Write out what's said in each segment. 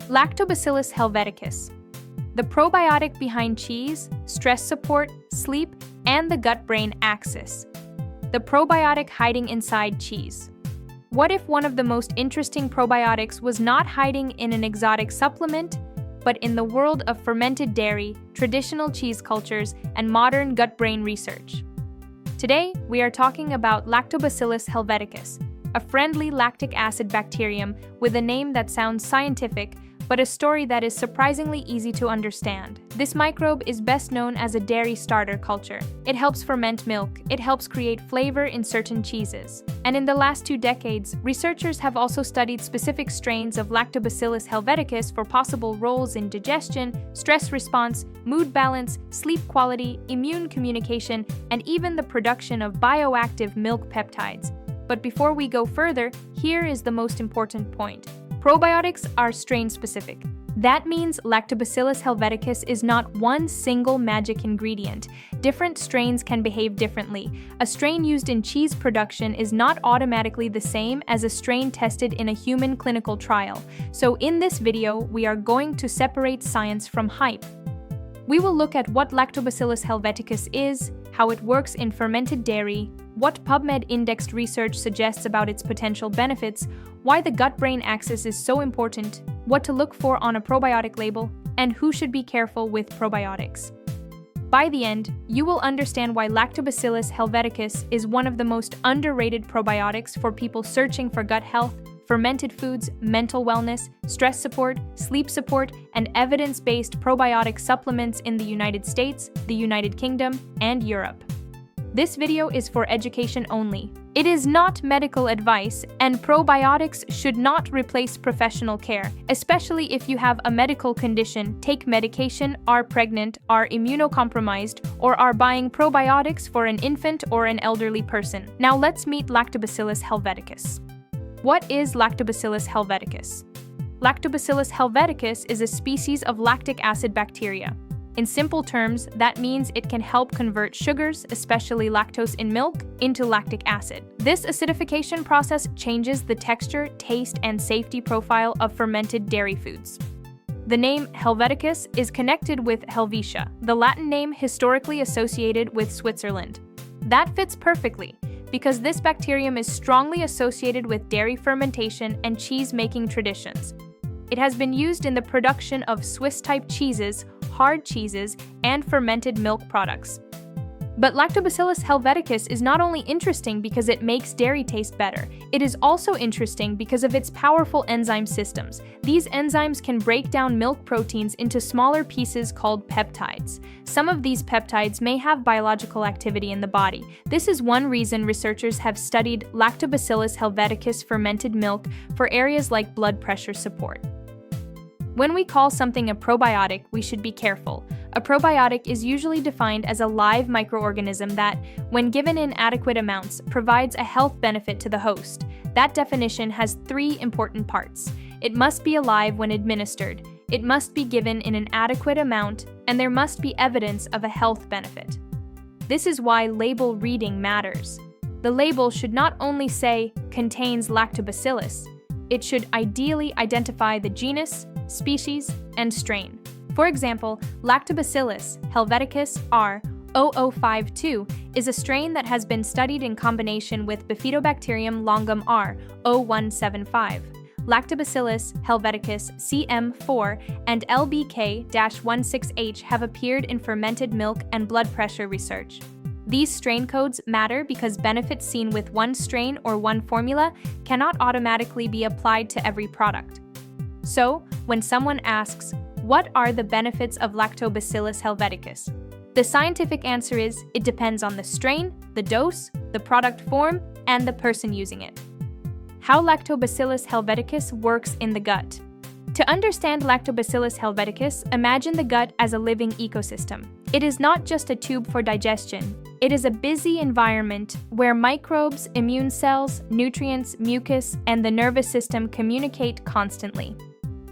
Lactobacillus helveticus, the probiotic behind cheese, stress support, sleep, and the gut-brain axis. The probiotic hiding inside cheese. What if one of the most interesting probiotics was not hiding in an exotic supplement, but in the world of fermented dairy, traditional cheese cultures, and modern gut-brain research? Today, we are talking about Lactobacillus helveticus, a friendly lactic acid bacterium with a name that sounds scientific, but a story that is surprisingly easy to understand. This microbe is best known as a dairy starter culture. It helps ferment milk, it helps create flavor in certain cheeses. And in the last 2 decades, researchers have also studied specific strains of Lactobacillus helveticus for possible roles in digestion, stress response, mood balance, sleep quality, immune communication, and even the production of bioactive milk peptides. But before we go further, here is the most important point. Probiotics are strain-specific. That means Lactobacillus helveticus is not one single magic ingredient. Different strains can behave differently. A strain used in cheese production is not automatically the same as a strain tested in a human clinical trial. So in this video, we are going to separate science from hype. We will look at what Lactobacillus helveticus is, how it works in fermented dairy, what PubMed-indexed research suggests about its potential benefits, why the gut-brain axis is so important, what to look for on a probiotic label, and who should be careful with probiotics. By the end, you will understand why Lactobacillus helveticus is one of the most underrated probiotics for people searching for gut health, fermented foods, mental wellness, stress support, sleep support, and evidence-based probiotic supplements in the United States, the United Kingdom, and Europe. This video is for education only. It is not medical advice, and probiotics should not replace professional care, especially if you have a medical condition, take medication, are pregnant, are immunocompromised, or are buying probiotics for an infant or an elderly person. Now let's meet Lactobacillus helveticus. What is Lactobacillus helveticus? Lactobacillus helveticus is a species of lactic acid bacteria. In simple terms, that means it can help convert sugars, especially lactose in milk, into lactic acid. This acidification process changes the texture, taste, and safety profile of fermented dairy foods. The name Helveticus is connected with Helvetia, the Latin name historically associated with Switzerland. That fits perfectly, because this bacterium is strongly associated with dairy fermentation and cheese-making traditions. It has been used in the production of Swiss-type cheeses, hard cheeses, and fermented milk products. But Lactobacillus helveticus is not only interesting because it makes dairy taste better, it is also interesting because of its powerful enzyme systems. These enzymes can break down milk proteins into smaller pieces called peptides. Some of these peptides may have biological activity in the body. This is one reason researchers have studied Lactobacillus helveticus fermented milk for areas like blood pressure support. When we call something a probiotic, we should be careful. A probiotic is usually defined as a live microorganism that, when given in adequate amounts, provides a health benefit to the host. That definition has 3 important parts. It must be alive when administered, it must be given in an adequate amount, and there must be evidence of a health benefit. This is why label reading matters. The label should not only say, contains lactobacillus, it should ideally identify the genus, species, and strain. For example, Lactobacillus helveticus R. 0052 is a strain that has been studied in combination with Bifidobacterium longum R. 0175. Lactobacillus helveticus CM4 and LBK-16H have appeared in fermented milk and blood pressure research. These strain codes matter because benefits seen with one strain or one formula cannot automatically be applied to every product. So, when someone asks, what are the benefits of Lactobacillus helveticus? The scientific answer is, it depends on the strain, the dose, the product form, and the person using it. How Lactobacillus helveticus works in the gut. To understand Lactobacillus helveticus, imagine the gut as a living ecosystem. It is not just a tube for digestion. It is a busy environment where microbes, immune cells, nutrients, mucus, and the nervous system communicate constantly.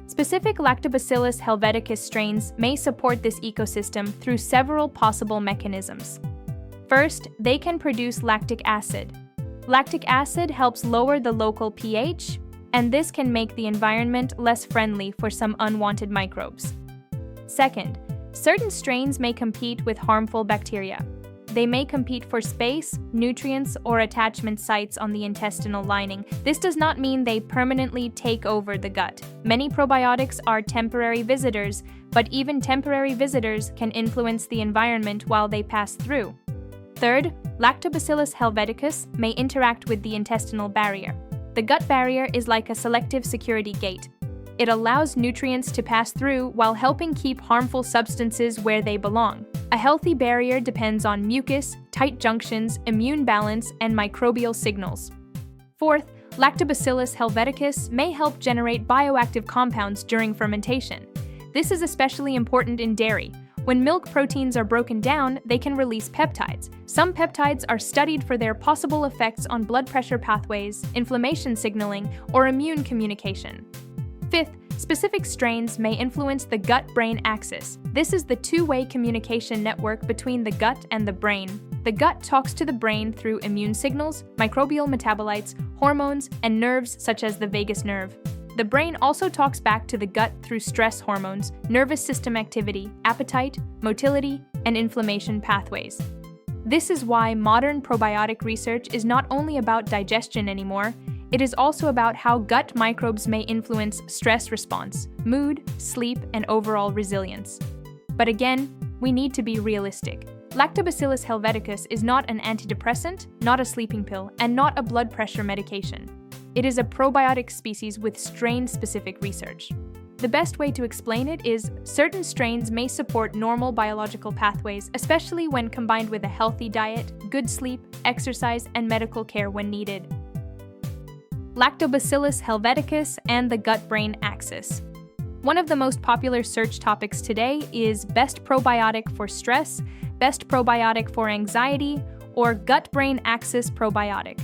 Specific Lactobacillus helveticus strains may support this ecosystem through several possible mechanisms. First, they can produce lactic acid. Lactic acid helps lower the local pH, and this can make the environment less friendly for some unwanted microbes. Second, certain strains may compete with harmful bacteria. They may compete for space, nutrients, or attachment sites on the intestinal lining. This does not mean they permanently take over the gut. Many probiotics are temporary visitors, but even temporary visitors can influence the environment while they pass through. Third, Lactobacillus helveticus may interact with the intestinal barrier. The gut barrier is like a selective security gate. It allows nutrients to pass through while helping keep harmful substances where they belong. A healthy barrier depends on mucus, tight junctions, immune balance, and microbial signals. Fourth, Lactobacillus helveticus may help generate bioactive compounds during fermentation. This is especially important in dairy. When milk proteins are broken down, they can release peptides. Some peptides are studied for their possible effects on blood pressure pathways, inflammation signaling, or immune communication. Fifth, specific strains may influence the gut-brain axis. This is the two-way communication network between the gut and the brain. The gut talks to the brain through immune signals, microbial metabolites, hormones, and nerves such as the vagus nerve. The brain also talks back to the gut through stress hormones, nervous system activity, appetite, motility, and inflammation pathways. This is why modern probiotic research is not only about digestion anymore. It is also about how gut microbes may influence stress response, mood, sleep, and overall resilience. But again, we need to be realistic. Lactobacillus helveticus is not an antidepressant, not a sleeping pill, and not a blood pressure medication. It is a probiotic species with strain-specific research. The best way to explain it is certain strains may support normal biological pathways, especially when combined with a healthy diet, good sleep, exercise, and medical care when needed. Lactobacillus helveticus and the gut-brain axis. One of the most popular search topics today is best probiotic for stress, best probiotic for anxiety, or gut-brain axis probiotic.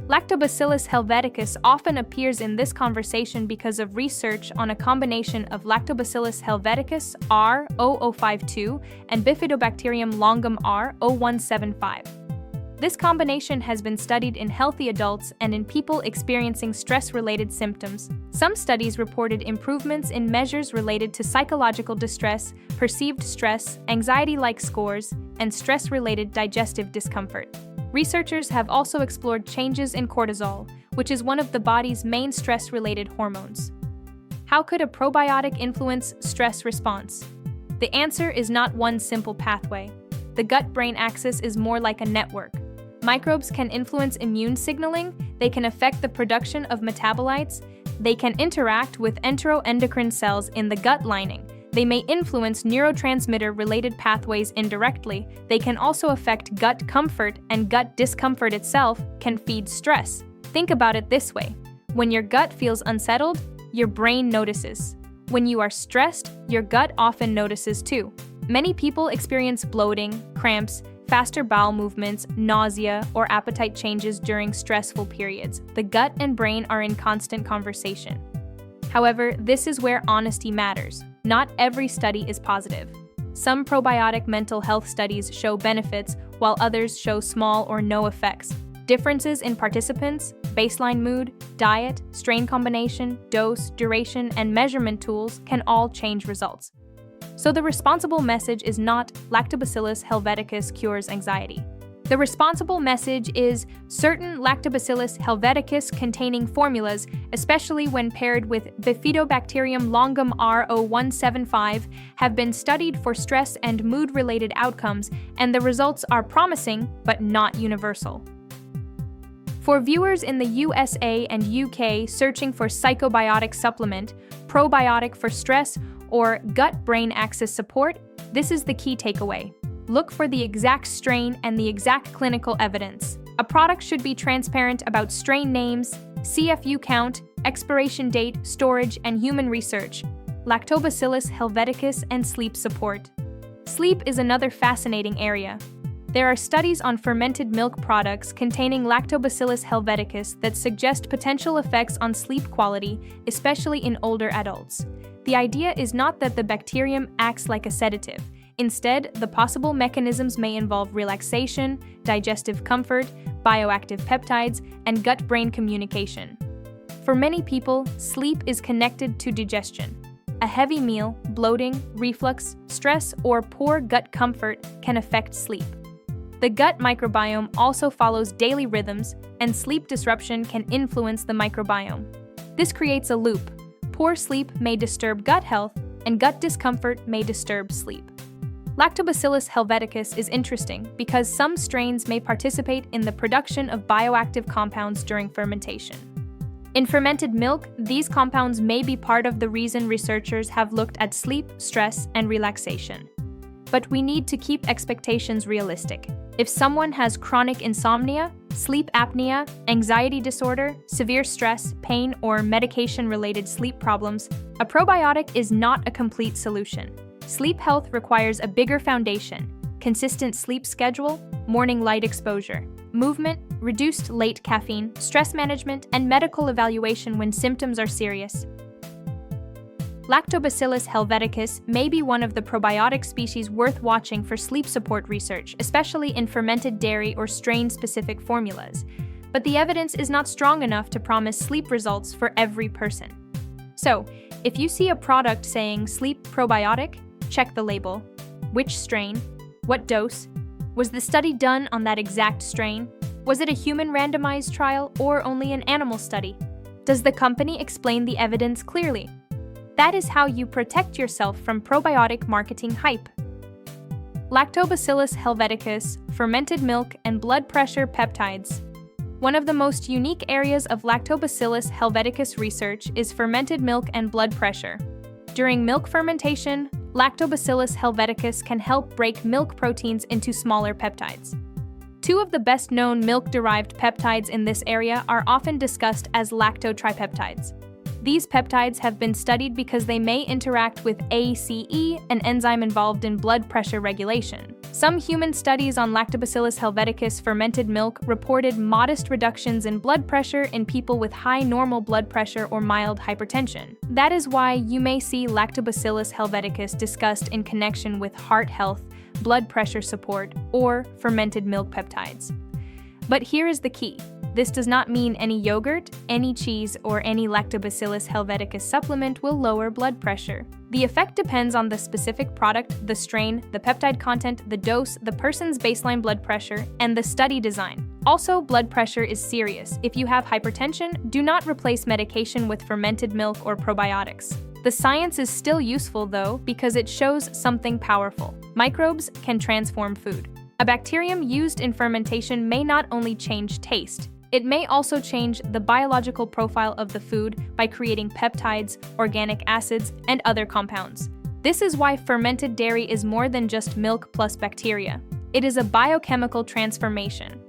Lactobacillus helveticus often appears in this conversation because of research on a combination of Lactobacillus helveticus R0052 and Bifidobacterium longum R0175. This combination has been studied in healthy adults and in people experiencing stress-related symptoms. Some studies reported improvements in measures related to psychological distress, perceived stress, anxiety-like scores, and stress-related digestive discomfort. Researchers have also explored changes in cortisol, which is one of the body's main stress-related hormones. How could a probiotic influence stress response? The answer is not one simple pathway. The gut-brain axis is more like a network. Microbes can influence immune signaling, they can affect the production of metabolites, they can interact with enteroendocrine cells in the gut lining, they may influence neurotransmitter-related pathways indirectly, they can also affect gut comfort, and gut discomfort itself can feed stress. Think about it this way. When your gut feels unsettled, your brain notices. When you are stressed, your gut often notices too. Many people experience bloating, cramps, faster bowel movements, nausea, or appetite changes during stressful periods. The gut and brain are in constant conversation. However, this is where honesty matters. Not every study is positive. Some probiotic mental health studies show benefits, while others show small or no effects. Differences in participants, baseline mood, diet, strain combination, dose, duration, and measurement tools can all change results. So the responsible message is not Lactobacillus helveticus cures anxiety. The responsible message is certain Lactobacillus helveticus containing formulas, especially when paired with Bifidobacterium longum R0175, have been studied for stress and mood-related outcomes, and the results are promising but not universal. For viewers in the USA and UK searching for psychobiotic supplement, probiotic for stress, or gut-brain axis support, this is the key takeaway. Look for the exact strain and the exact clinical evidence. A product should be transparent about strain names, CFU count, expiration date, storage, and human research. Lactobacillus helveticus and sleep support. Sleep is another fascinating area. There are studies on fermented milk products containing Lactobacillus helveticus that suggest potential effects on sleep quality, especially in older adults. The idea is not that the bacterium acts like a sedative. Instead, the possible mechanisms may involve relaxation, digestive comfort, bioactive peptides, and gut-brain communication. For many people, sleep is connected to digestion. A heavy meal, bloating, reflux, stress, or poor gut comfort can affect sleep. The gut microbiome also follows daily rhythms, and sleep disruption can influence the microbiome. This creates a loop. Poor sleep may disturb gut health, and gut discomfort may disturb sleep. Lactobacillus helveticus is interesting because some strains may participate in the production of bioactive compounds during fermentation. In fermented milk, these compounds may be part of the reason researchers have looked at sleep, stress, and relaxation. But we need to keep expectations realistic. If someone has chronic insomnia, sleep apnea, anxiety disorder, severe stress, pain, or medication-related sleep problems, a probiotic is not a complete solution. Sleep health requires a bigger foundation: consistent sleep schedule, morning light exposure, movement, reduced late caffeine, stress management, and medical evaluation when symptoms are serious. Lactobacillus helveticus may be one of the probiotic species worth watching for sleep support research, especially in fermented dairy or strain-specific formulas. But the evidence is not strong enough to promise sleep results for every person. So, if you see a product saying sleep probiotic, check the label. Which strain? What dose? Was the study done on that exact strain? Was it a human randomized trial or only an animal study? Does the company explain the evidence clearly? That is how you protect yourself from probiotic marketing hype. Lactobacillus helveticus, fermented milk, and blood pressure peptides. One of the most unique areas of Lactobacillus helveticus research is fermented milk and blood pressure. During milk fermentation, Lactobacillus helveticus can help break milk proteins into smaller peptides. Two of the best-known milk-derived peptides in this area are often discussed as lactotripeptides. These peptides have been studied because they may interact with ACE, an enzyme involved in blood pressure regulation. Some human studies on Lactobacillus helveticus fermented milk reported modest reductions in blood pressure in people with high normal blood pressure or mild hypertension. That is why you may see Lactobacillus helveticus discussed in connection with heart health, blood pressure support, or fermented milk peptides. But here is the key. This does not mean any yogurt, any cheese, or any Lactobacillus helveticus supplement will lower blood pressure. The effect depends on the specific product, the strain, the peptide content, the dose, the person's baseline blood pressure, and the study design. Also, blood pressure is serious. If you have hypertension, do not replace medication with fermented milk or probiotics. The science is still useful, though, because it shows something powerful. Microbes can transform food. A bacterium used in fermentation may not only change taste, it may also change the biological profile of the food by creating peptides, organic acids, and other compounds. This is why fermented dairy is more than just milk plus bacteria. It is a biochemical transformation.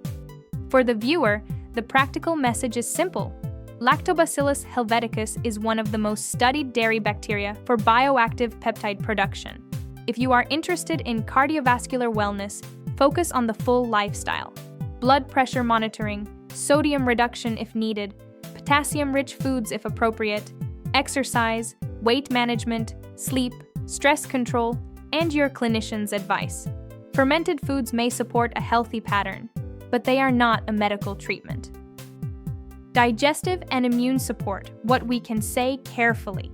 For the viewer, the practical message is simple. Lactobacillus helveticus is one of the most studied dairy bacteria for bioactive peptide production. If you are interested in cardiovascular wellness, focus on the full lifestyle. Blood pressure monitoring, sodium reduction if needed, potassium-rich foods if appropriate, exercise, weight management, sleep, stress control, and your clinician's advice. Fermented foods may support a healthy pattern, but they are not a medical treatment. Digestive and immune support, what we can say carefully.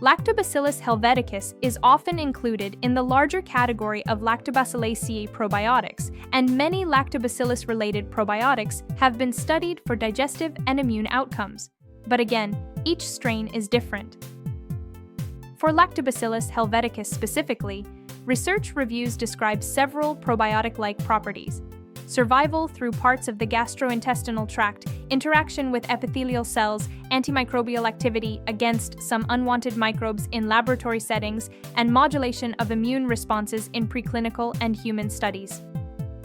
Lactobacillus helveticus is often included in the larger category of Lactobacilliaceae probiotics, and many lactobacillus-related probiotics have been studied for digestive and immune outcomes. But again, each strain is different. For Lactobacillus helveticus specifically, research reviews describe several probiotic-like properties: survival through parts of the gastrointestinal tract, interaction with epithelial cells, antimicrobial activity against some unwanted microbes in laboratory settings, and modulation of immune responses in preclinical and human studies.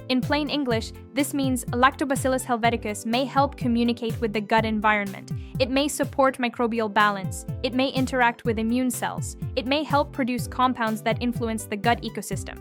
In plain English, this means Lactobacillus helveticus may help communicate with the gut environment. It may support microbial balance. It may interact with immune cells. It may help produce compounds that influence the gut ecosystem.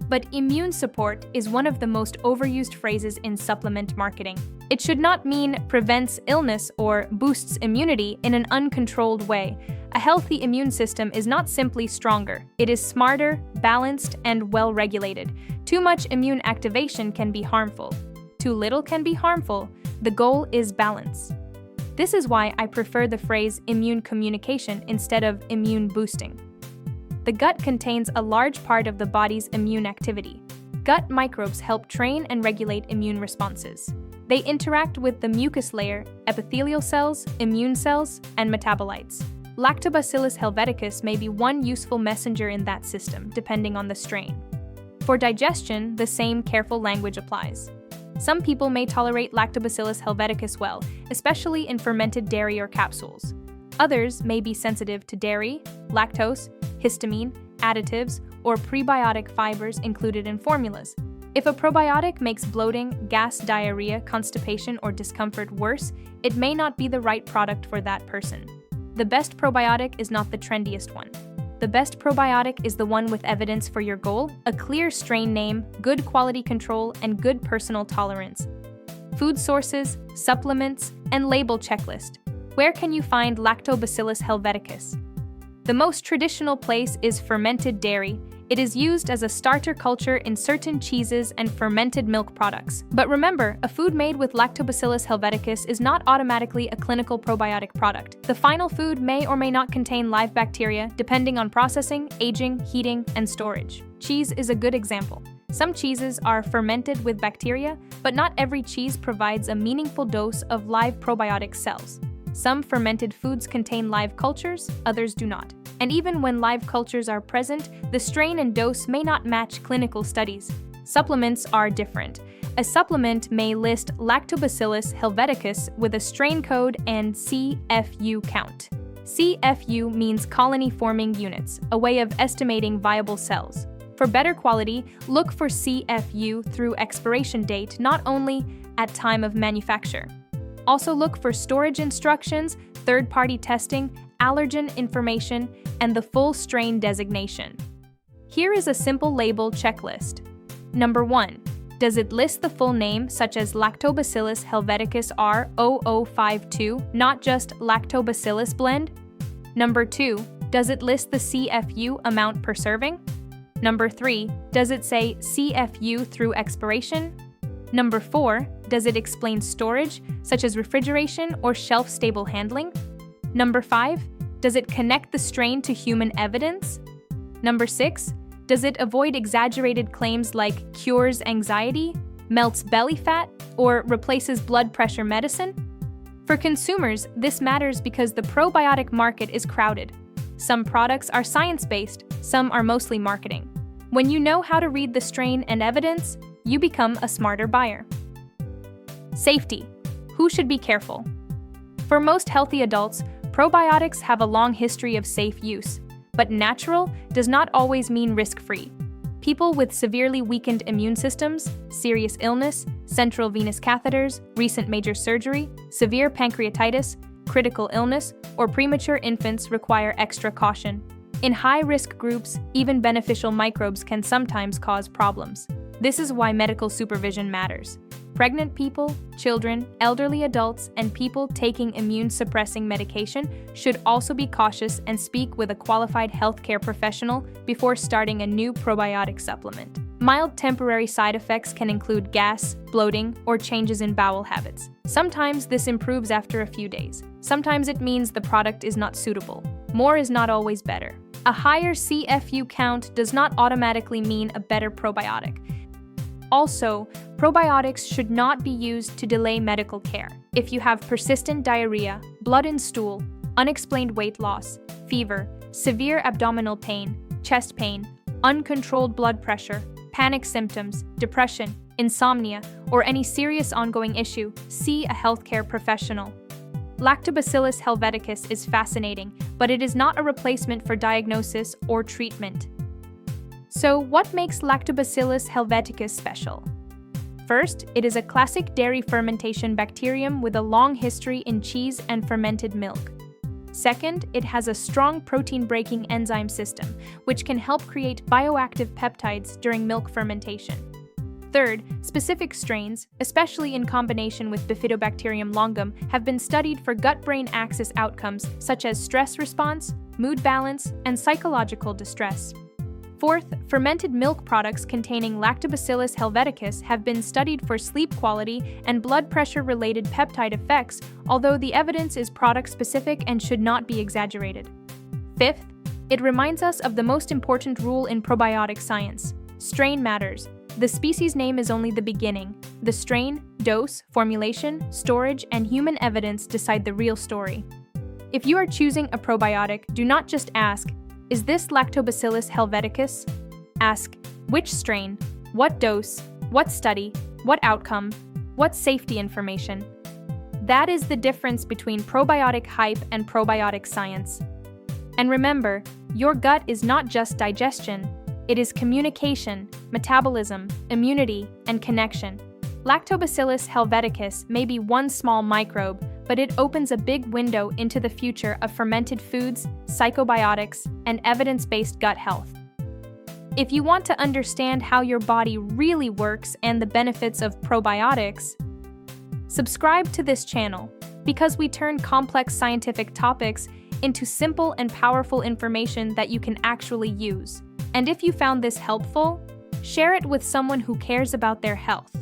But immune support is one of the most overused phrases in supplement marketing. It should not mean prevents illness or boosts immunity in an uncontrolled way. A healthy immune system is not simply stronger. It is smarter, balanced, and well-regulated. Too much immune activation can be harmful. Too little can be harmful. The goal is balance. This is why I prefer the phrase immune communication instead of immune boosting. The gut contains a large part of the body's immune activity. Gut microbes help train and regulate immune responses. They interact with the mucus layer, epithelial cells, immune cells, and metabolites. Lactobacillus helveticus may be one useful messenger in that system, depending on the strain. For digestion, the same careful language applies. Some people may tolerate Lactobacillus helveticus well, especially in fermented dairy or capsules. Others may be sensitive to dairy, lactose, histamine, additives, or prebiotic fibers included in formulas. If a probiotic makes bloating, gas, diarrhea, constipation, or discomfort worse, it may not be the right product for that person. The best probiotic is not the trendiest one. The best probiotic is the one with evidence for your goal, a clear strain name, good quality control, and good personal tolerance. Food sources, supplements, and label checklist. Where can you find Lactobacillus helveticus? The most traditional place is fermented dairy. It is used as a starter culture in certain cheeses and fermented milk products. But remember, a food made with Lactobacillus helveticus is not automatically a clinical probiotic product. The final food may or may not contain live bacteria, depending on processing, aging, heating, and storage. Cheese is a good example. Some cheeses are fermented with bacteria, but not every cheese provides a meaningful dose of live probiotic cells. Some fermented foods contain live cultures, others do not. And even when live cultures are present, the strain and dose may not match clinical studies. Supplements are different. A supplement may list Lactobacillus helveticus with a strain code and CFU count. CFU means colony-forming units, a way of estimating viable cells. For better quality, look for CFU through expiration date, not only at time of manufacture. Also look for storage instructions, third-party testing, allergen information, and the full strain designation. Here is a simple label checklist. Number 1. Does it list the full name, such as Lactobacillus helveticus R0052, not just Lactobacillus blend? Number 2. Does it list the CFU amount per serving? Number 3. Does it say CFU through expiration? Number 4. Does it explain storage, such as refrigeration or shelf-stable handling? Number 5. Does it connect the strain to human evidence? Number 6. Does it avoid exaggerated claims like cures anxiety, melts belly fat, or replaces blood pressure medicine? For consumers, this matters because the probiotic market is crowded. Some products are science-based, some are mostly marketing. When you know how to read the strain and evidence, you become a smarter buyer. Safety. Who should be careful? For most healthy adults, probiotics have a long history of safe use, but natural does not always mean risk-free. People with severely weakened immune systems, serious illness, central venous catheters, recent major surgery, severe pancreatitis, critical illness, or premature infants require extra caution. In high-risk groups, even beneficial microbes can sometimes cause problems. This is why medical supervision matters. Pregnant people, children, elderly adults, and people taking immune-suppressing medication should also be cautious and speak with a qualified healthcare professional before starting a new probiotic supplement. Mild temporary side effects can include gas, bloating, or changes in bowel habits. Sometimes this improves after a few days. Sometimes it means the product is not suitable. More is not always better. A higher CFU count does not automatically mean a better probiotic. Also, probiotics should not be used to delay medical care. If you have persistent diarrhea, blood in stool, unexplained weight loss, fever, severe abdominal pain, chest pain, uncontrolled blood pressure, panic symptoms, depression, insomnia, or any serious ongoing issue, see a healthcare professional. Lactobacillus helveticus is fascinating, but it is not a replacement for diagnosis or treatment. So, what makes Lactobacillus helveticus special? First, it is a classic dairy fermentation bacterium with a long history in cheese and fermented milk. Second, it has a strong protein-breaking enzyme system, which can help create bioactive peptides during milk fermentation. Third, specific strains, especially in combination with Bifidobacterium longum, have been studied for gut-brain axis outcomes such as stress response, mood balance, and psychological distress. Fourth, fermented milk products containing Lactobacillus helveticus have been studied for sleep quality and blood pressure-related peptide effects, although the evidence is product-specific and should not be exaggerated. Fifth, it reminds us of the most important rule in probiotic science: strain matters. The species name is only the beginning. The strain, dose, formulation, storage, and human evidence decide the real story. If you are choosing a probiotic, do not just ask, "Is this Lactobacillus helveticus?" Ask, "Which strain? What dose? What study? What outcome? What safety information?" That is the difference between probiotic hype and probiotic science. And remember, your gut is not just digestion, it is communication, metabolism, immunity, and connection. Lactobacillus helveticus may be one small microbe, but it opens a big window into the future of fermented foods, psychobiotics, and evidence-based gut health. If you want to understand how your body really works and the benefits of probiotics, subscribe to this channel, because we turn complex scientific topics into simple and powerful information that you can actually use. And if you found this helpful, share it with someone who cares about their health.